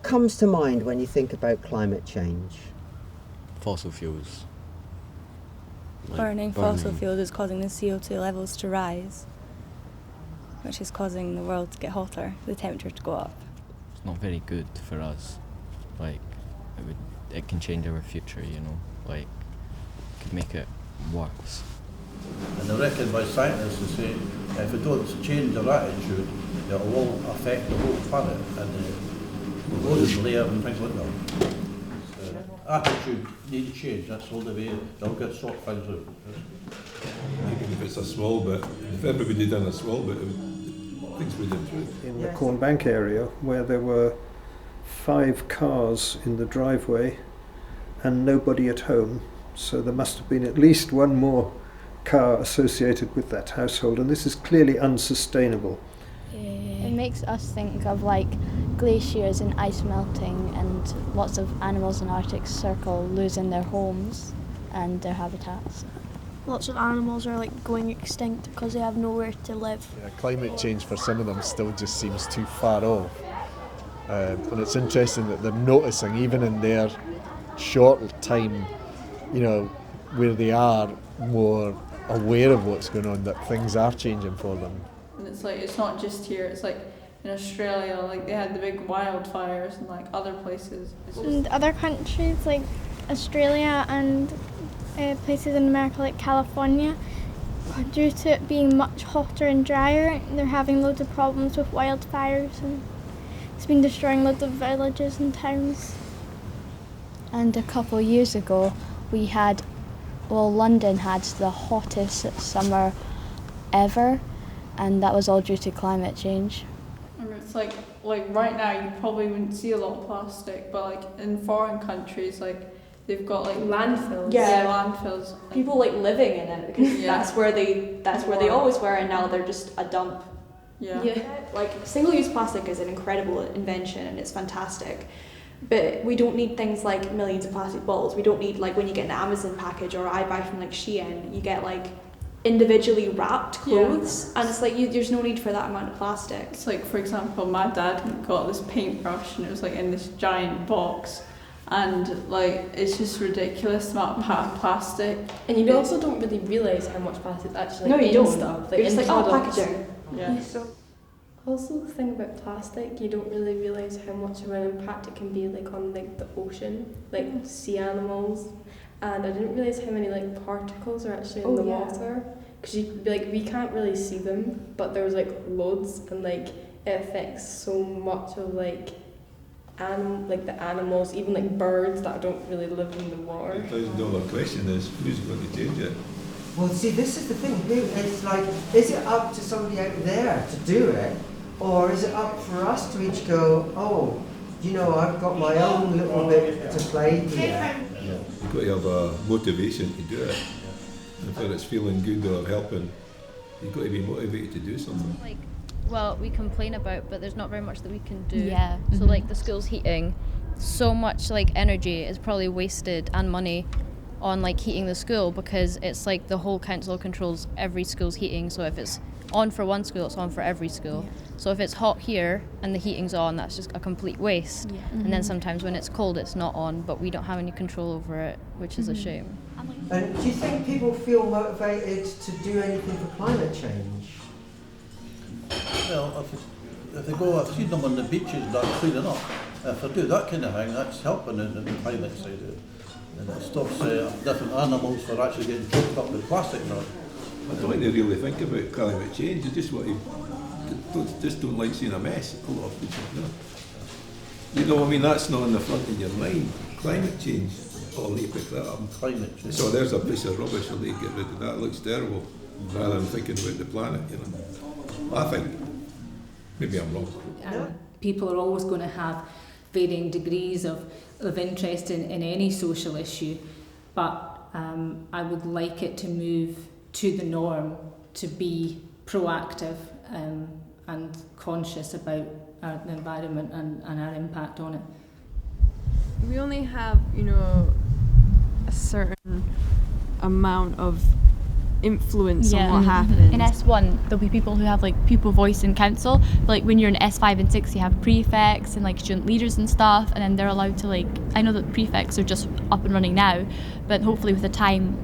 comes to mind when you think about climate change? Fossil fuels. Burning fossil fuels is causing the CO2 levels to rise, which is causing the world to get hotter, the temperature to go up. It's not very good for us. Like, it can change our future, you know. Like, it could make it worse. And I reckon by scientists to say if we don't change our attitude, it will affect the whole planet and the ozone layer and things like that. Attitude needs change, that's all the way they'll get sort things out. Even if it's a small bit, if everybody done a small bit, things would improve. In the Cornbank area, where there were 5 cars in the driveway and nobody at home, so there must have been at least one more car associated with that household, and this is clearly unsustainable. It makes us think of like glaciers and ice melting and lots of animals in Arctic Circle losing their homes and their habitats. Lots of animals are like going extinct because they have nowhere to live. Yeah, climate change for some of them still just seems too far off. And it's interesting that they're noticing, even in their short time, you know, where they are more aware of what's going on, that things are changing for them. And it's like, it's not just here, it's like in Australia, like they had the big wildfires and like other places. And other countries like Australia and places in America like California, due to it being much hotter and drier, they're having loads of problems with wildfires, and it's been destroying loads of villages and towns. And a couple of years ago London had the hottest summer ever, and that was all due to climate change. And it's like right now you probably wouldn't see a lot of plastic, but like in foreign countries, like they've got like landfills. Yeah, landfills. People like living in it because that's where they always were, and now they're just a dump. Yeah. Like single-use plastic is an incredible invention and it's fantastic. But we don't need things like millions of plastic bottles. We don't need like when you get an Amazon package or I buy from like Shein, you get like individually wrapped clothes, and it's like there's no need for that amount of plastic. It's like, for example, my dad got this paintbrush and it was like in this giant box, and like it's just ridiculous amount of plastic. And you also don't really realise how much plastic actually no, you don't. Stuff. Like, it's like packaging. Yeah. Also, the thing about plastic, you don't really realise how much of an impact it can be like on like the ocean, like sea animals, and I didn't realise how many like particles are actually in the water, because we can't really see them, but there's like loads, and like it affects so much of like the animals, even like birds that don't really live in the water. The $1,000 question is, who's going to change it? Well, see, this is the thing. It's like, is it up to somebody out there to do it? Or is it up for us to each go, oh, you know, I've got my own little bit to play here? Yeah. You've got to have a motivation to do it. And if it's feeling good or helping, you've got to be motivated to do something. Like, well, we complain about, but there's not very much that we can do. Yeah. So like the school's heating, so much like energy is probably wasted and money on like heating the school, because it's like the whole council controls every school's heating. So if it's on for one school, it's on for every school. Yeah. So if it's hot here and the heating's on, that's just a complete waste. Yeah. And then sometimes when it's cold, it's not on, but we don't have any control over it, which is a shame. And do you think people feel motivated to do anything for climate change? Well, if they go, I've seen them on the beaches that cleaning up. If they do that kind of thing, that's helping in the climate side of it. And it stops different animals from actually getting choked up with plastic now. I don't think they really think about climate change. They just want to, just don't like seeing a mess. A lot of people do. You know, I mean, that's not in the front of your mind. Climate change. Oh, they pick that up. Climate change. So there's a piece of rubbish. So they get rid of that. It looks terrible. Rather than thinking about the planet, you know. I think. Maybe I'm wrong. People are always going to have varying degrees of interest in any social issue, but I would like it to move to the norm, to be proactive and conscious about the environment and our impact on it. We only have, a certain amount of influence on what happens. In S1 there'll be people who have like pupil voice in council, but like when you're in S5 and 6 you have prefects and like student leaders and stuff, and then they're allowed to like, I know that prefects are just up and running now, but hopefully with the time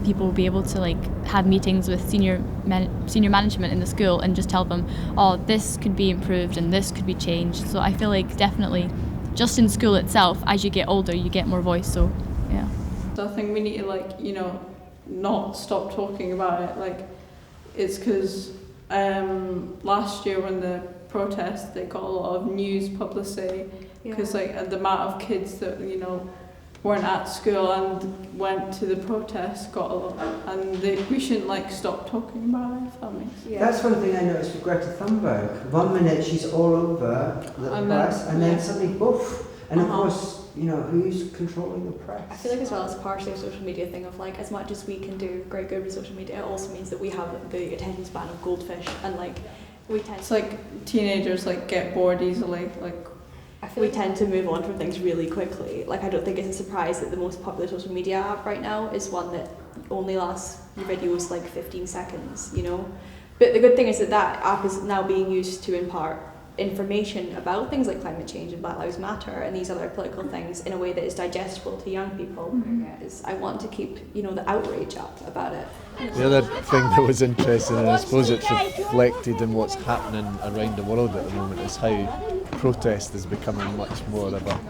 people will be able to like have meetings with senior management in the school and just tell them, oh, this could be improved and this could be changed. So I feel like definitely just in school itself, as you get older you get more voice. So yeah, so I think we need to like, you know, not stop talking about it. Like, it's because last year when the protest, they got a lot of news publicity because like the amount of kids that, you know, weren't at school and went to the protest got a lot, and we shouldn't like stop talking about it, if that makes sense. That's one thing I noticed with Greta Thunberg. 1 minute she's all over the press, and then suddenly poof. And of course, you know, who's controlling the press? I feel like as well as partially a social media thing of like, as much as we can do great good with social media, it also means that we have the attention span of goldfish, and like we tend it's like teenagers like get bored easily. Like I feel we tend to move on from things really quickly. Like I don't think it's a surprise that the most popular social media app right now is one that only lasts your videos like 15 seconds, you know. But the good thing is that that app is now being used to impart information about things like climate change and Black Lives Matter and these other political things in a way that is digestible to young people. I want to keep, you know, the outrage up about it. The other thing that was interesting, and I suppose it's reflected in what's happening around the world at the moment, is how protest is becoming much more of a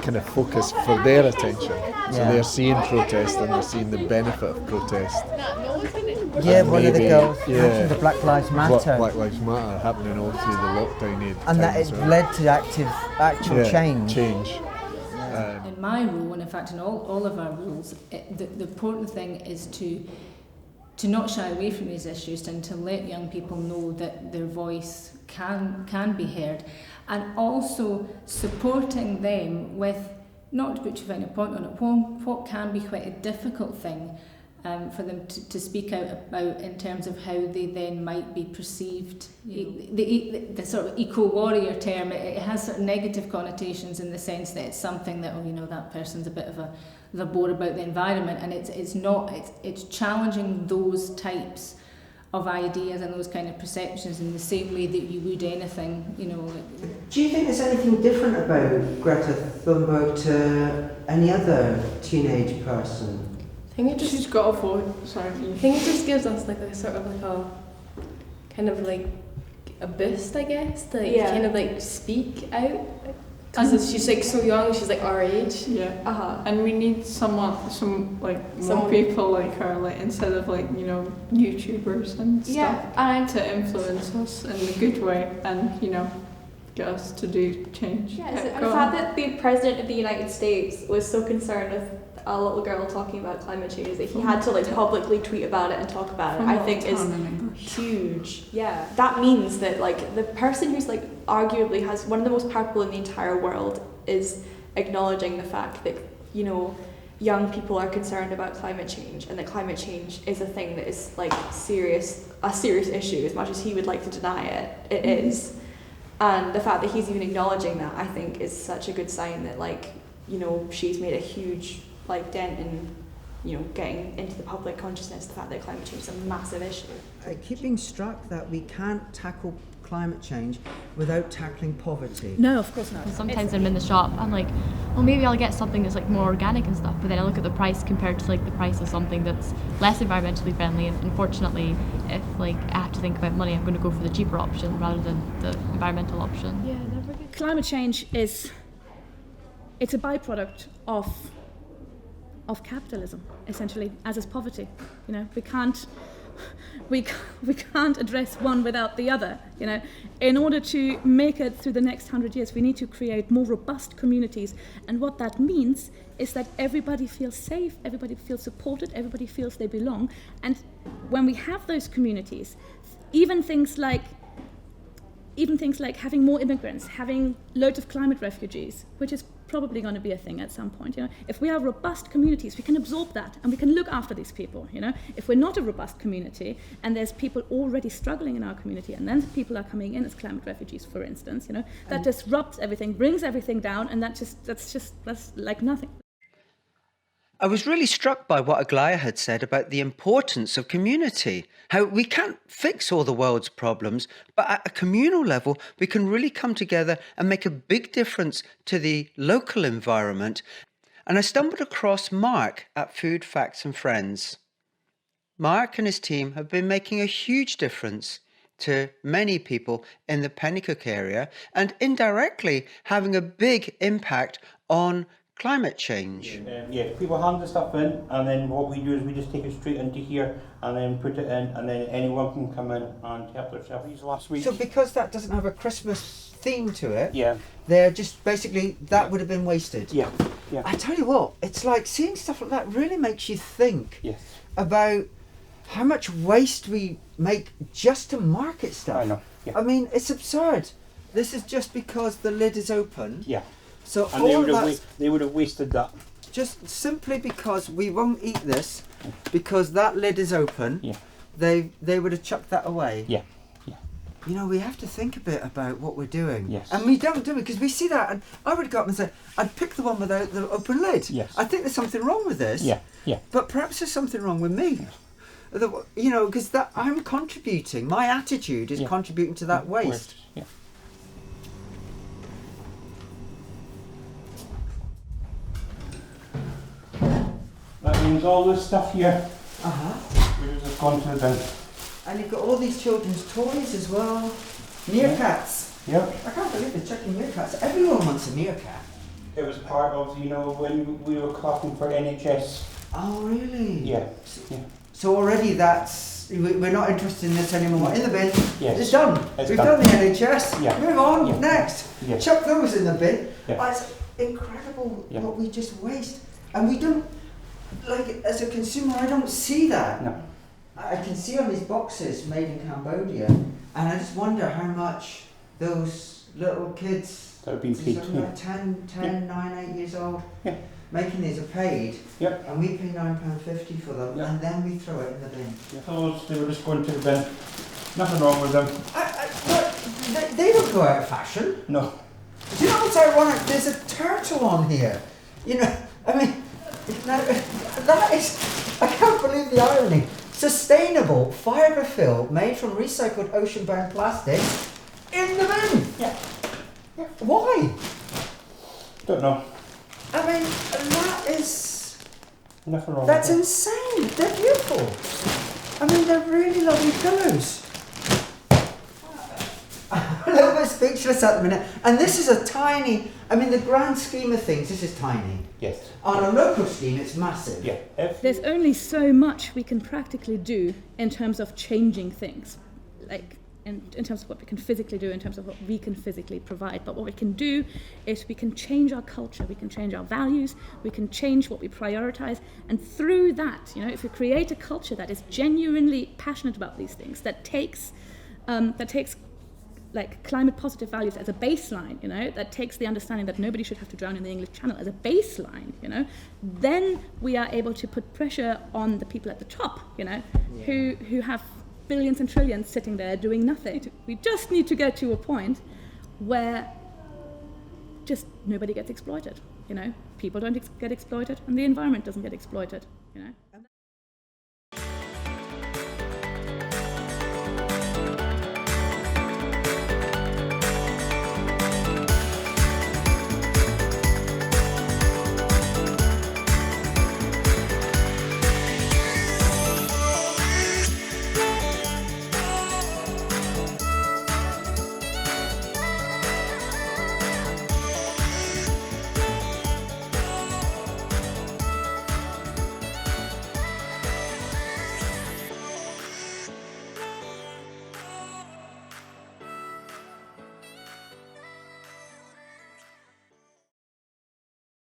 kind of focus for their attention. So they're seeing protest and they're seeing the benefit of protest. Yeah, one of the girls mentioned the Black Lives Matter. Black Lives Matter happening all through the lockdown. And that it led to actual change. In my role, and in fact in all of our roles, the important thing is to not shy away from these issues and to let young people know that their voice can be heard, and also supporting them with, not to put too fine a point on it, what can be quite a difficult thing for them to speak out about in terms of how they then might be perceived. The sort of eco-warrior term, it has sort of negative connotations in the sense that it's something that, oh, you know, that person's a bit of a bore about the environment, and it's challenging those types of ideas and those kind of perceptions in the same way that you would anything, you know. Do you think there's anything different about Greta Thunberg to any other teenage person? I think she's got a voice. Sorry. I think it just gives us like a sort of like a kind of like a boost, I guess, to like kind of like speak out. Because she's like so young, she's like our age. Yeah. And we need more people like her, like instead of like, you know, YouTubers and stuff, to influence us in a good way and, you know, get us to do change. And the fact that the President of the United States was so concerned with a little girl talking about climate change that he had to like publicly tweet about it and talk about it, I think is huge. Yeah, that means that like the person who's like arguably has one of the most powerful in the entire world is acknowledging the fact that, you know, young people are concerned about climate change and that climate change is a thing that is like a serious issue. As much as he would like to deny it, it is. And the fact that he's even acknowledging that, I think, is such a good sign that, like, you know, she's made a huge like dent in, you know, getting into the public consciousness the fact that climate change is a massive issue. I keep being struck that we can't tackle climate change without tackling poverty. No, of course not. Sometimes I'm in the shop, I'm like, well, maybe I'll get something that's like more organic and stuff, but then I look at the price compared to like the price of something that's less environmentally friendly, and unfortunately, if like I have to think about money, I'm going to go for the cheaper option rather than the environmental option. Yeah, never good. Climate change it's a byproduct of capitalism, essentially, as is poverty. You know, we can't address one without the other. You know, in order to make it through the next 100 years, we need to create more robust communities, and what that means is that everybody feels safe, everybody feels supported, everybody feels they belong. And when we have those communities, even things like having more immigrants, having loads of climate refugees, which is probably going to be a thing at some point. You know, if we have robust communities, we can absorb that and we can look after these people. You know, if we're not a robust community and there's people already struggling in our community, and then people are coming in as climate refugees, for instance, you know, that disrupts everything, brings everything down, and that's like nothing. I was really struck by what Aglaya had said about the importance of community, how we can't fix all the world's problems, but at a communal level, we can really come together and make a big difference to the local environment. And I stumbled across Mark at Food, Facts and Friends. Mark and his team have been making a huge difference to many people in the Penicuik area and indirectly having a big impact on climate change. Yeah, people hand the stuff in, and then what we do is we just take it straight into here and then put it in, and then anyone can come in and help themselves. Last week. So because that doesn't have a Christmas theme to it, yeah, they're just basically, that would have been wasted. Yeah, yeah. I tell you what, it's like seeing stuff like that really makes you think about how much waste we make just to market stuff. I know. Yeah. I mean, it's absurd. This is just because the lid is open. Yeah. So and all they would have wasted that. Just simply because we won't eat this, because that lid is open. Yeah. They would have chucked that away. Yeah. Yeah. You know, we have to think a bit about what we're doing. Yes. And we don't do it because we see that, and I would go up and say, I'd pick the one without the open lid. Yes. I think there's something wrong with this. Yeah. Yeah. But perhaps there's something wrong with me. You know, because that I'm contributing. My attitude is contributing to that waste. Yeah. That means all this stuff here. We're just gone to the bin. And you've got all these children's toys as well. Meerkats. Yeah. I can't believe they're chucking meerkats. Everyone wants a meerkat. It was part of, you know, when we were clapping for NHS. Oh, really? Yeah. Yeah. So already we're not interested in this anymore. In the bin. Yes. It's done. We've done the NHS. Yeah. Move on. Yeah. Next. Yeah. Chuck those in the bin. Yeah. It's incredible what we just waste. And we don't, like, as a consumer, I don't see that. No. I can see on these boxes made in Cambodia, and I just wonder how much those little kids that have been paid, like 10, 9, 8 years old, making these are paid, and we pay £9.50 for them, and then we throw it in the bin. Those, they were just going to the bin. Nothing wrong with them. But they don't go out of fashion. No. Do you know what's ironic? There's a turtle on here. You know, I mean, that is, I can't believe the irony. Sustainable fibre fill made from recycled ocean-bound plastic in the bin. Yeah. Why? Don't know. I mean, that is... Nothing wrong That's with insane. They're beautiful. I mean, they're really lovely pillows. I'm a little bit speechless at the minute. And this is a tiny... I mean, the grand scheme of things, this is tiny. Yes. On a local scheme, it's massive. Yeah. There's only so much we can practically do in terms of changing things, like in terms of what we can physically do, in terms of what we can physically provide. But what we can do is we can change our culture, we can change our values, we can change what we prioritize, and through that, you know, if we create a culture that is genuinely passionate about these things, that takes like climate positive values as a baseline, you know, that takes the understanding that nobody should have to drown in the English Channel as a baseline, you know, then we are able to put pressure on the people at the top, you know, who have billions and trillions sitting there doing nothing. We just need to get to a point where just nobody gets exploited, you know, people don't get exploited and the environment doesn't get exploited, you know.